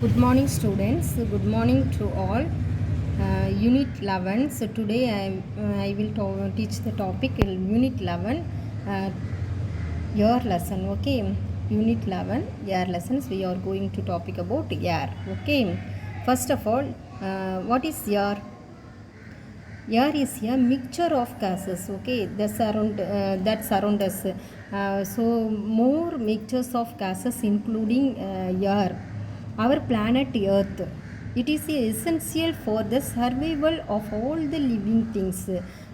Good morning, students. Good morning to all. Unit 11. So today I will teach the topic in Unit 11, uh, your lesson. Okay, Unit 11, your lessons. We are going to topic about air. Okay, first of all, what is air? Air is a mixture of gases. Okay, that surround us. So more mixtures of gases, including air. Our planet Earth. It is essential for the survival of all the living things.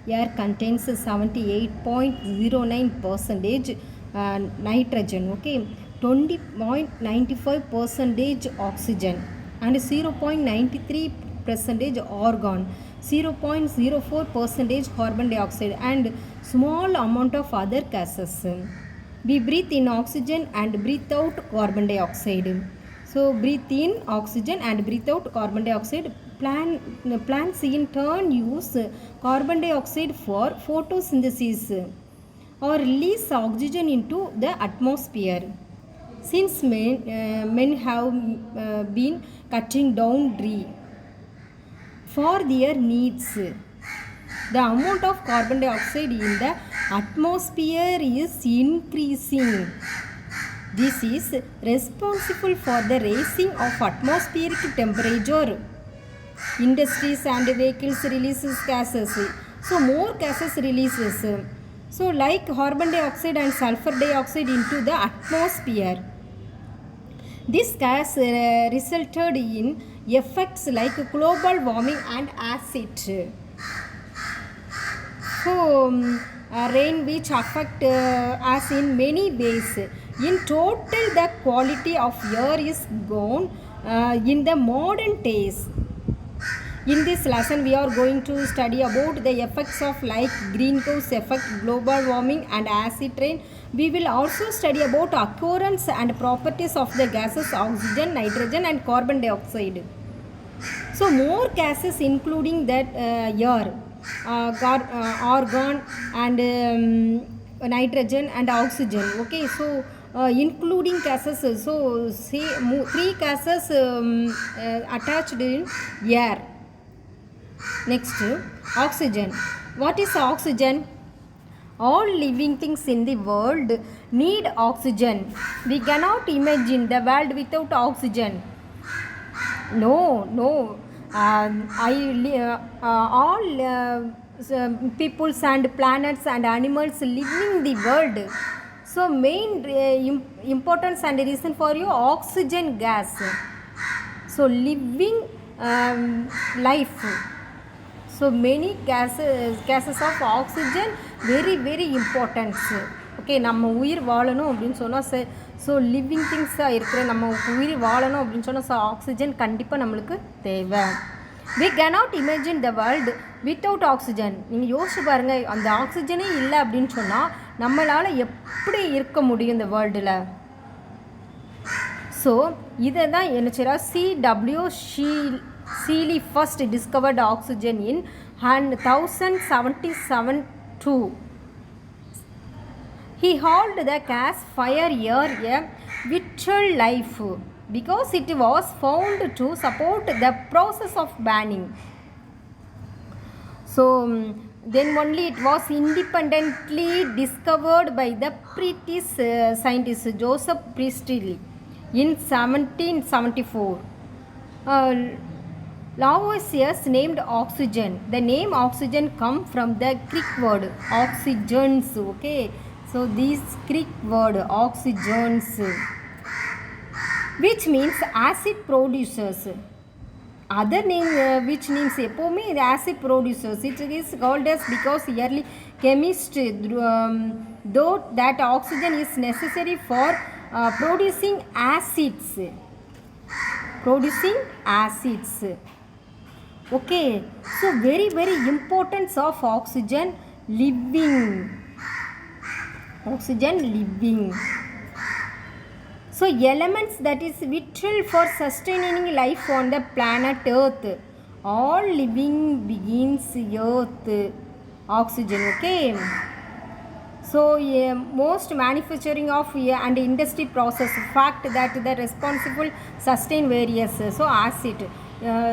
Air contains 78.09 percentage nitrogen. Okay, 20.95 percentage oxygen, and 0.93 percentage argon, 0.04 percentage carbon dioxide, and small amount of other gases. We breathe in oxygen and breathe out carbon dioxide. So breathe in oxygen and breathe out carbon dioxide. Plants in turn use carbon dioxide for photosynthesis or release oxygen into the atmosphere. Since men have been cutting down trees for their needs, the amount of carbon dioxide in the atmosphere is increasing. This is responsible for the raising of atmospheric temperature. Industries and vehicles releases gases. So more gases releases. So like carbon dioxide and sulfur dioxide into the atmosphere. This gas resulted in effects like global warming and acid. So rain which affect us in many ways. In total, the quality of air is gone in the modern days. In this lesson, we are going to study about the effects of like greenhouse effect, global warming, and acid rain. We will also study about occurrence and properties of the gases oxygen, nitrogen, and carbon dioxide. So more gases including that air, argon, and nitrogen and oxygen. Okay, so including gases. So see, three gases attached in air. Next, oxygen. What is oxygen? All living things in the world need oxygen. We cannot imagine the world without oxygen. No. All peoples and planets and animals living in the world. So main importance and reason for you oxygen gas. So living life. So many gases of oxygen very important. Okay, நம்ம உயிர் வாழணும் அப்படின்னு சொன்னால் so living திங்ஸாக இருக்கிற நம்ம உயிர் வாழணும் அப்படின்னு சொன்னால் ஸோ ஆக்சிஜன் கண்டிப்பாக நம்மளுக்கு தேவை. We cannot imagine the world without oxygen. நீங்கள் யோசிச்சு பாருங்கள், அந்த ஆக்சிஜனே இல்லை அப்படின்னு சொன்னால் நம்மளால் எப்படி இருக்க முடியும் இந்த வேர்ல்டில்? ஸோ இதை தான் என்ன செய்யறா C.W. Seeley first discovered oxygen in 1077. He called the gas fire air a vital life because it was found to support the process of burning. So then only it was independently discovered by the British scientist Joseph Priestley in 1774. Lavoisier named oxygen. The name oxygen come from the Greek word oxygens. Okay, so this Greek word oxygens, which means acid producers. Other name which means எப்போவுமே இது acid producers. It is called as because early chemists thought that oxygen is necessary for producing acids. Okay, so very importance of oxygen living. So elements that is vital for sustaining life on the planet Earth. All living begins Earth. Oxygen. Okay, So most manufacturing of and industry process fact that the responsible sustain various so acid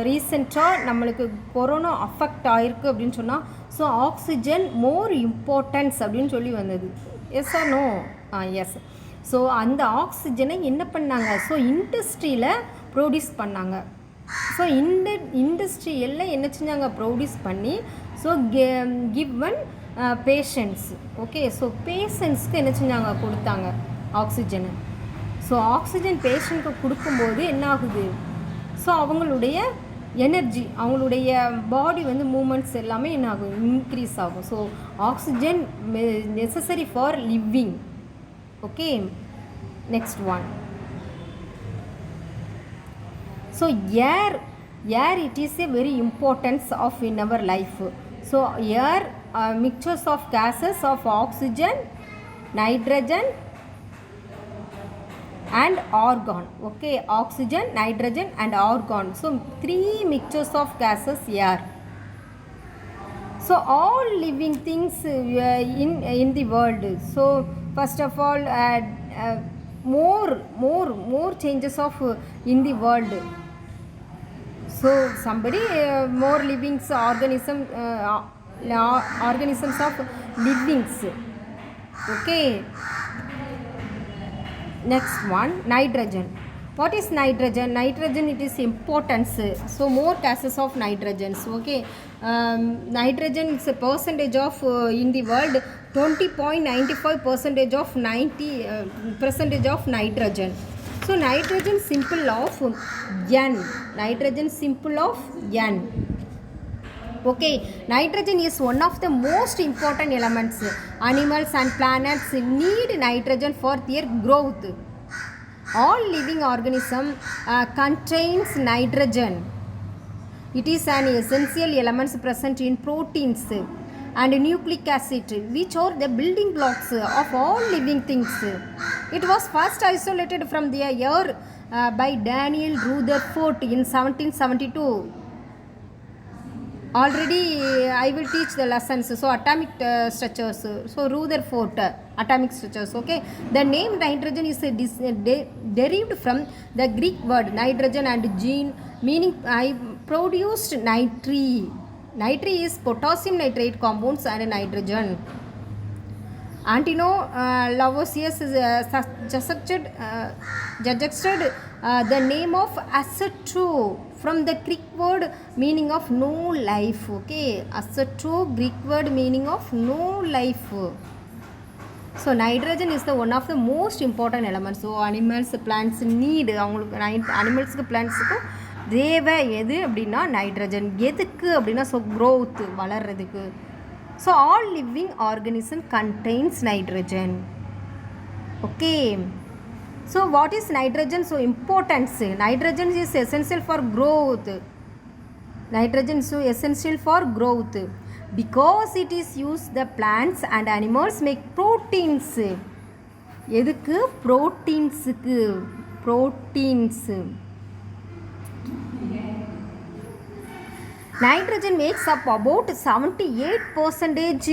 ரீசெண்டாக நம்மளுக்கு corona affect ஆகிருக்கு அப்படின்னு சொன்னால் so oxygen more importance அப்படின்னு சொல்லி வந்தது. Yes or no? Yes. So அந்த ஆக்சிஜனை என்ன பண்ணாங்க? ஸோ இண்டஸ்ட்ரியில் ப்ரொடியூஸ் பண்ணாங்க. ஸோ இண்டஸ்ட்ரியெல்லாம் என்ன செஞ்சாங்க? ப்ரொடியூஸ் பண்ணி so given patients. Okay, so பேஷண்ட்ஸ்க்கு என்ன செஞ்சாங்க? கொடுத்தாங்க ஆக்சிஜனை. ஸோ ஆக்சிஜன் பேஷண்ட்க்கு கொடுக்கும்போது என்ன ஆகுது? ஸோ அவங்களுடைய எனர்ஜி, அவங்களுடைய பாடி வந்து மூமெண்ட்ஸ் எல்லாமே என்ன ஆகும்? இன்க்ரீஸ் ஆகும். So oxygen necessary for living. Okay, next one. So air it is a very importance of in our life. So air mixtures of gases of oxygen, nitrogen and argon. Okay, oxygen, nitrogen and argon. So three mixtures of gases air. So all living things in the world. So first of all more changes of in the world. So somebody more livings organisms of livings. Okay, next one, nitrogen. What is nitrogen? Nitrogen, it is importance. So more gases of nitrogens. Okay, nitrogen is a percentage of in the world 20.95% of 90% of nitrogen. So nitrogen symbol of N. Nitrogen symbol of N. Okay, nitrogen is one of the most important elements. Animals and planets need nitrogen for their growth. All living organism contains nitrogen. It is an essential element present in proteins and nucleic acid, which are the building blocks of all living things. It was first isolated from the air by Daniel Rutherford in 1772. Already I will teach the lessons. So atomic structures. So Rutherford atomic structures. Okay, the name nitrogen is derived from the Greek word nitrogen and gene, meaning I produced nitri. Nitri is potassium nitrate compounds and nitrogen. Antino Lavoisier suggested the name of acetro from the Greek word meaning of no life. Okay, acetro, Greek word meaning of no life. So nitrogen is the one of the most important elements. So animals, plants need animals, plants தேவை எது அப்படின்னா nitrogen. எதுக்கு அப்படின்னா so growth, வளர்கிறதுக்கு. So all living organism contains nitrogen. Okay, so what is nitrogen? So importance. Nitrogen is essential for growth. Nitrogen is so essential for growth because it is used the plants and animals make proteins. எதுக்கு? ப்ரோட்டீன்ஸுக்கு. Proteins. Nitrogen makes up about 78%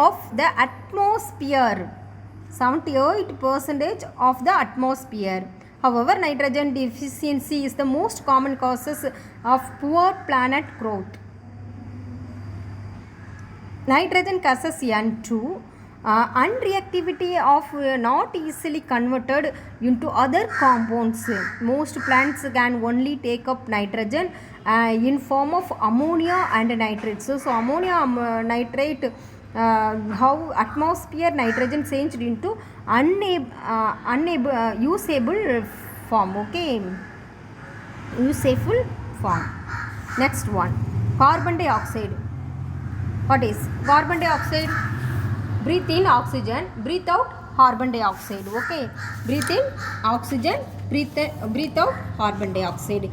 of the atmosphere. 78% of the atmosphere. However, nitrogen deficiency is the most common causes of poor planet growth. Nitrogen causes N2. Unreactivity of not easily converted into other compounds. Most plants can only take up nitrogen in form of ammonia and nitrate. So ammonia nitrate, how atmosphere nitrogen changed into usable form. Okay, useful form. Next one, carbon dioxide. What is carbon dioxide? Breathe in oxygen, breathe out carbon dioxide. Okay, breathe in oxygen, breathe out carbon dioxide.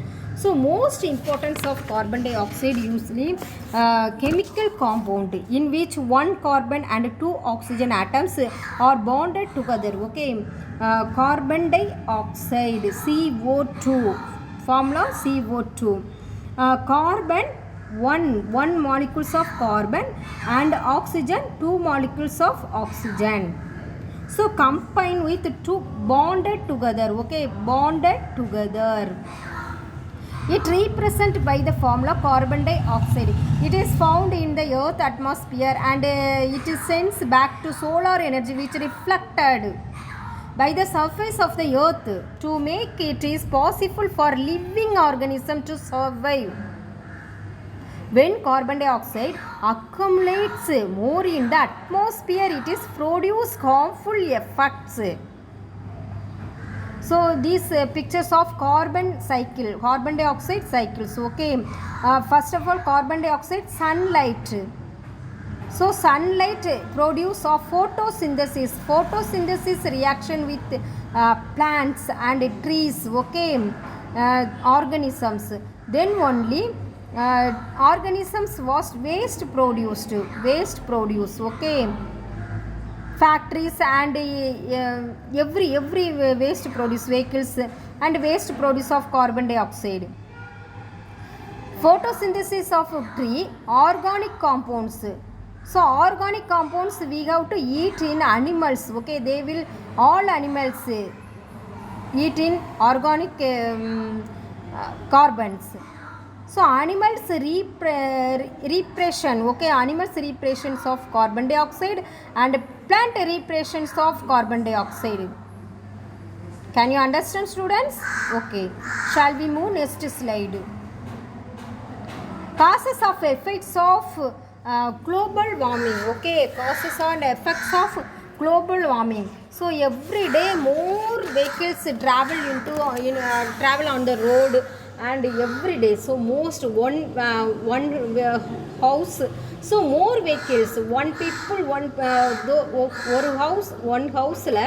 So most importance of carbon dioxide usually chemical compound in which one carbon and two oxygen atoms are bonded together. Okay, carbon dioxide, CO2, formula CO2. Carbon one molecules of carbon, and oxygen 2 molecules of oxygen. So combine with 2 bonded together, okay, bonded together. It represented by the formula carbon dioxide. It is found in the earth atmosphere, and it is sent back to solar energy which reflected by the surface of the earth to make it is possible for living organism to survive. When carbon dioxide accumulates more in the atmosphere, it is produce harmful effects. So these pictures of carbon dioxide cycles, okay. First of all, carbon dioxide, sunlight. So sunlight produce of photosynthesis reaction with plants and trees, okay, organisms. Then only organisms was waste produce, okay. Factories and every waste produce, vehicles and waste produce of carbon dioxide. Photosynthesis of tree, organic compounds. So organic compounds we have to eat in animals, okay. They will, all animals eat in organic carbons. So animals repression, okay, animals repressions of carbon dioxide and plant repressions of carbon dioxide. Can you understand, students? Okay, shall we move next slide? Causes of effects of global warming, okay, causes and effects of global warming. So every day more vehicles travel on the road, and every day, so most one house, so more vehicles, one house la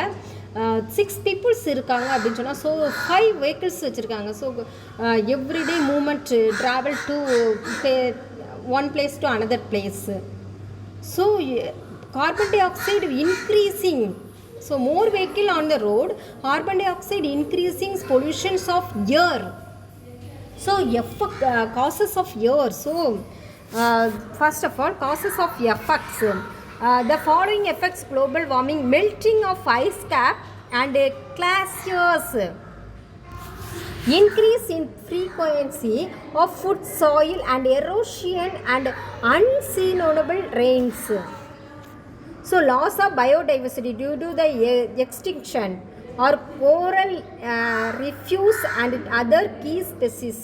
6 people இருக்காங்க அப்படினு சொன்னா, so 5 vehicles வச்சிருக்காங்க. So everyday movement, travel to one place to another place. So carbon dioxide increasing, so more vehicle on the road, carbon dioxide increasing pollutions of air. So causes of air. So first of all, causes of effects. The following effects global warming: melting of ice cap and glaciers, increase in frequency of food, soil and erosion, and unseasonable rains. So loss of biodiversity due to the extinction or coral reefs and other key species.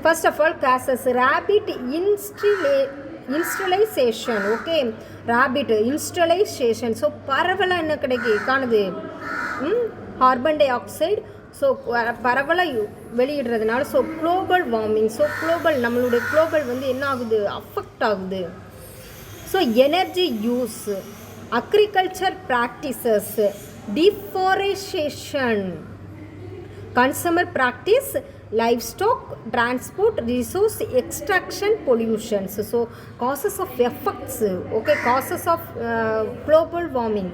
First of all, causes: rabbit installation, okay, rabbit installation. So பரவலா என்ன காணுது, carbon di oxide. So பரவலாக வெளியிடுறதுனால, so global warming. So நம்மளுடைய global வந்து என்ன ஆகுது, affect ஆகுது. So energy use, agriculture practices, deforestation, consumer practice, livestock transport, resource extraction, pollutions. So causes of effects, okay, causes of global warming.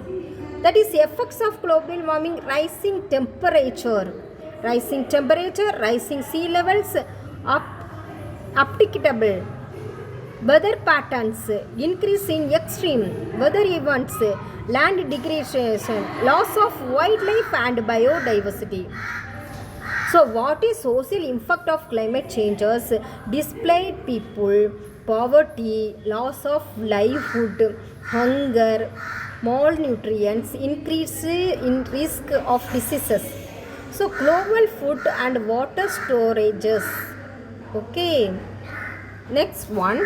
That is effects of global warming: rising temperature, rising sea levels, unpredictable weather patterns, increase in extreme weather events, land degradation, loss of wildlife and biodiversity. So what is social impact of climate changes? Displaced people, poverty, loss of livelihood, hunger, malnutrition, increase in risk of diseases. So global food and water storages. Okay, next one,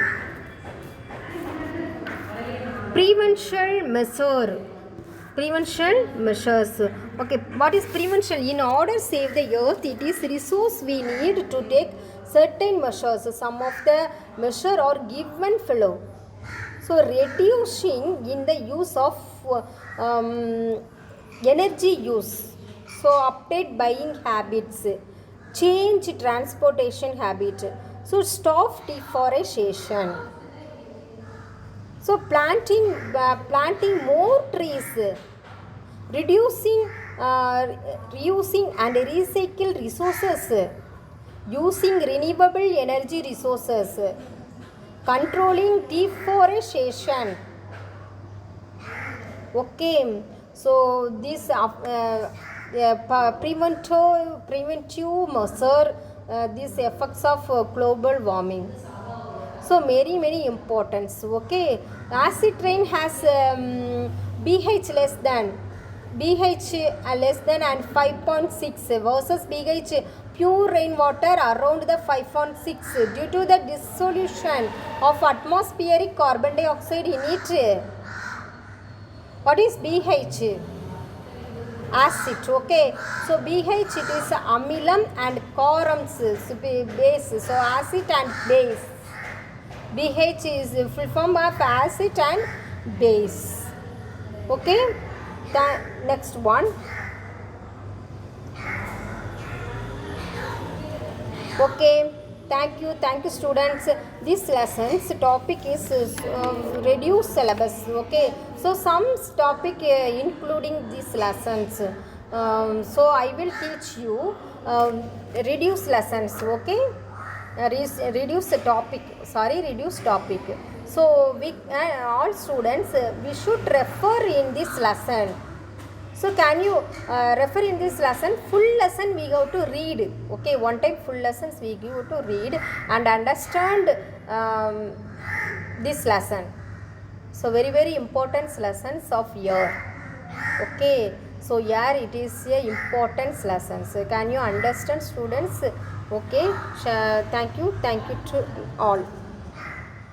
prevention measures. Okay, what is prevention? In order to save the earth, it is resource we need to take certain measures. Some of the measure are given below. So reducing in the use of energy use. So update buying habits, change transportation habit. So stop deforestation. So planting more trees, reducing reusing and recycle resources, using renewable energy resources, controlling deforestation. Okay, so this preventive measure these effects of global warming. So many importance. Okay, acid rain has BH less than and 5.6 versus BH pure rainwater around the 5.6 due to the dissolution of atmospheric carbon dioxide in it. What is BH? Acid. Okay, so BH it is amilam and corums, so base, so acid and base. BH is full form of acid and base. Okay, the next one. Okay, thank you students. This lesson's topic is reduce syllabus. Okay, so some topic including these lessons. So I will teach you reduce lessons. Okay, reduce topic. So we all students we should refer in this lesson. So can you refer in this lesson? Full lesson we go to read. Okay, one time full lessons we go to read and understand this lesson. So very important lessons of year. Okay, so here it is a important lesson. So can you understand students? Okay, thank you to all.